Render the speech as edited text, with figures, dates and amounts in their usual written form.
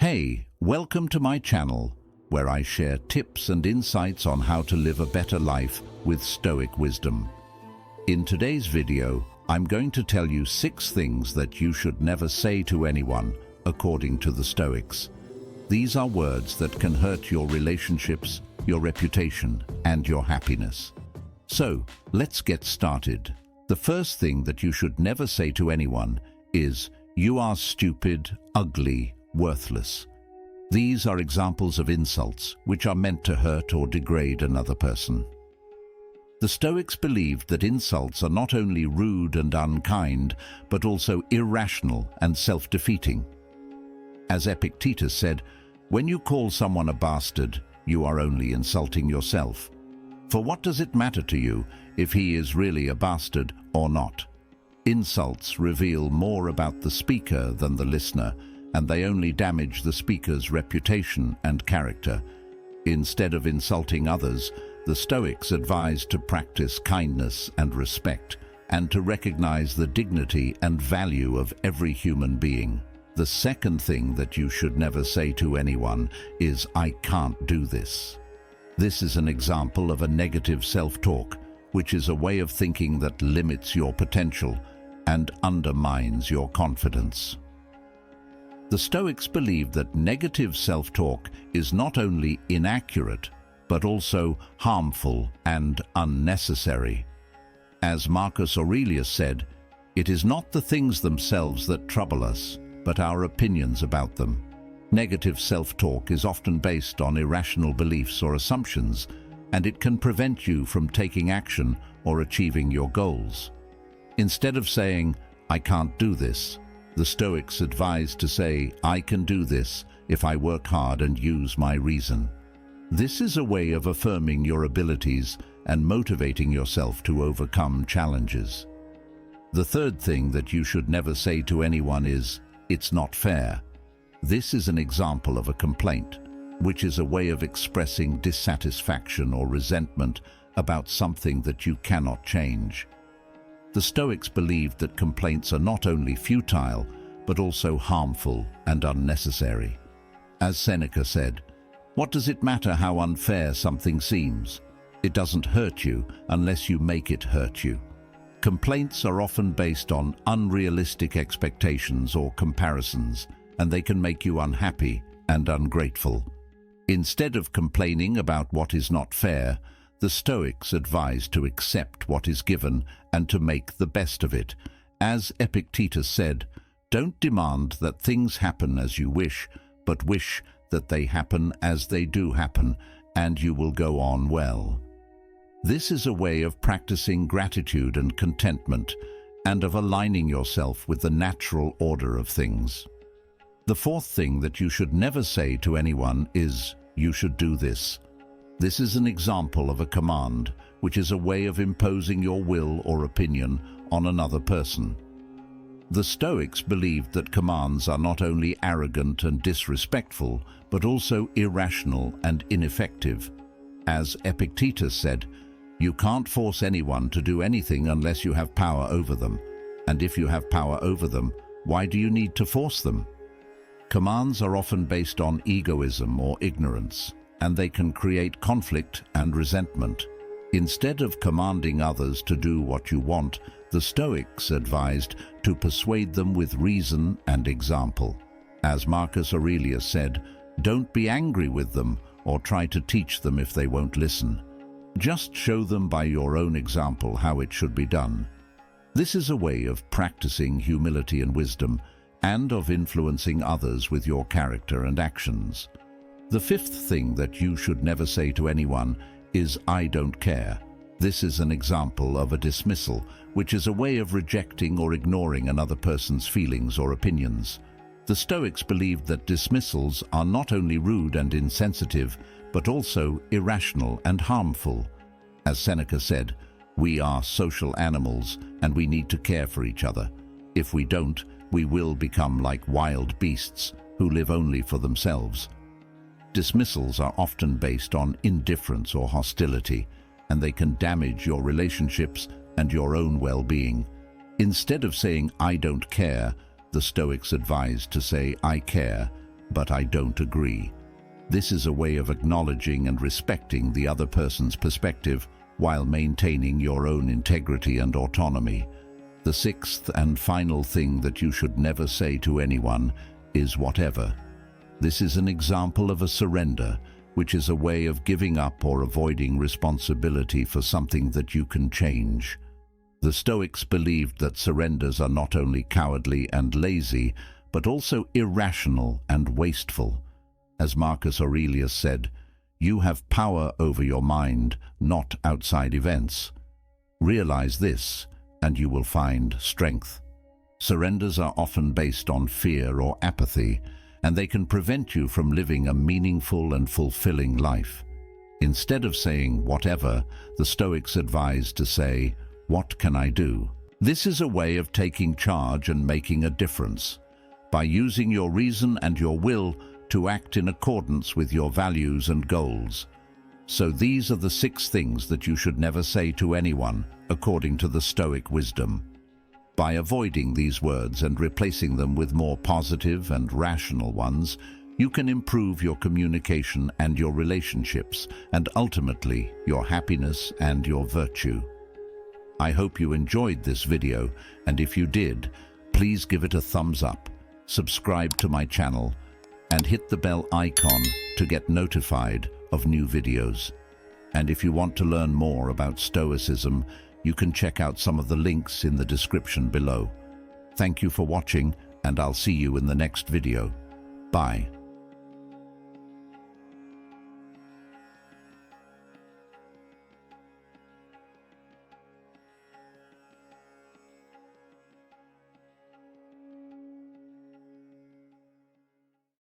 Hey, welcome to my channel, where I share tips and insights on how to live a better life with Stoic wisdom. In today's video, I'm going to tell you 6 things that you should never say to anyone, according to the Stoics. These are words that can hurt your relationships, your reputation, and your happiness. So, let's get started. The first thing that you should never say to anyone is, "You are stupid, ugly, worthless." These are examples of insults which are meant to hurt or degrade another person. The Stoics believed that insults are not only rude and unkind, but also irrational and self-defeating. As Epictetus said, "When you call someone a bastard, you are only insulting yourself. For what does it matter to you if he is really a bastard or not?" Insults reveal more about the speaker than the listener, and they only damage the speaker's reputation and character. Instead of insulting others, the Stoics advised to practice kindness and respect, and to recognize the dignity and value of every human being. The second thing that you should never say to anyone is, "I can't do this." This is an example of a negative self-talk, which is a way of thinking that limits your potential and undermines your confidence. The Stoics believed that negative self-talk is not only inaccurate, but also harmful and unnecessary. As Marcus Aurelius said, "It is not the things themselves that trouble us, but our opinions about them." Negative self-talk is often based on irrational beliefs or assumptions, and it can prevent you from taking action or achieving your goals. Instead of saying, "I can't do this," the Stoics advised to say, "I can do this if I work hard and use my reason." This is a way of affirming your abilities and motivating yourself to overcome challenges. The third thing that you should never say to anyone is, "It's not fair." This is an example of a complaint, which is a way of expressing dissatisfaction or resentment about something that you cannot change. The Stoics believed that complaints are not only futile, but also harmful and unnecessary. As Seneca said, "What does it matter how unfair something seems? It doesn't hurt you unless you make it hurt you." Complaints are often based on unrealistic expectations or comparisons, and they can make you unhappy and ungrateful. Instead of complaining about what is not fair, the Stoics advise to accept what is given and to make the best of it. As Epictetus said, "Don't demand that things happen as you wish, but wish that they happen as they do happen, and you will go on well." This is a way of practicing gratitude and contentment, and of aligning yourself with the natural order of things. The fourth thing that you should never say to anyone is, "You should do this." This is an example of a command, which is a way of imposing your will or opinion on another person. The Stoics believed that commands are not only arrogant and disrespectful, but also irrational and ineffective. As Epictetus said, "You can't force anyone to do anything unless you have power over them. And if you have power over them, why do you need to force them?" Commands are often based on egoism or ignorance, and they can create conflict and resentment. Instead of commanding others to do what you want, the Stoics advised to persuade them with reason and example. As Marcus Aurelius said, "Don't be angry with them or try to teach them if they won't listen. Just show them by your own example how it should be done." This is a way of practicing humility and wisdom, and of influencing others with your character and actions. The fifth thing that you should never say to anyone is, "I don't care." This is an example of a dismissal, which is a way of rejecting or ignoring another person's feelings or opinions. The Stoics believed that dismissals are not only rude and insensitive, but also irrational and harmful. As Seneca said, "We are social animals, and we need to care for each other. If we don't, we will become like wild beasts who live only for themselves." Dismissals are often based on indifference or hostility, and they can damage your relationships and your own well-being. Instead of saying, "I don't care," the Stoics advised to say, "I care," but I don't agree. This is a way of acknowledging and respecting the other person's perspective while maintaining your own integrity and autonomy. The sixth and final thing that you should never say to anyone is whatever. This is an example of a surrender, which is a way of giving up or avoiding responsibility for something that you can change. The Stoics believed that surrenders are not only cowardly and lazy, but also irrational and wasteful. As Marcus Aurelius said, "You have power over your mind, not outside events." Realize this, and you will find strength. Surrenders are often based on fear or apathy, and they can prevent you from living a meaningful and fulfilling life. Instead of saying whatever, the Stoics advise to say, "What can I do?" This is a way of taking charge and making a difference, by using your reason and your will to act in accordance with your values and goals. So these are the 6 things that you should never say to anyone, according to the Stoic wisdom. By avoiding these words and replacing them with more positive and rational ones, you can improve your communication and your relationships, and ultimately your happiness and your virtue. I hope you enjoyed this video, and if you did, please give it a thumbs up, subscribe to my channel, and hit the bell icon to get notified of new videos. And if you want to learn more about Stoicism, you can check out some of the links in the description below. Thank you for watching, and I'll see you in the next video. Bye.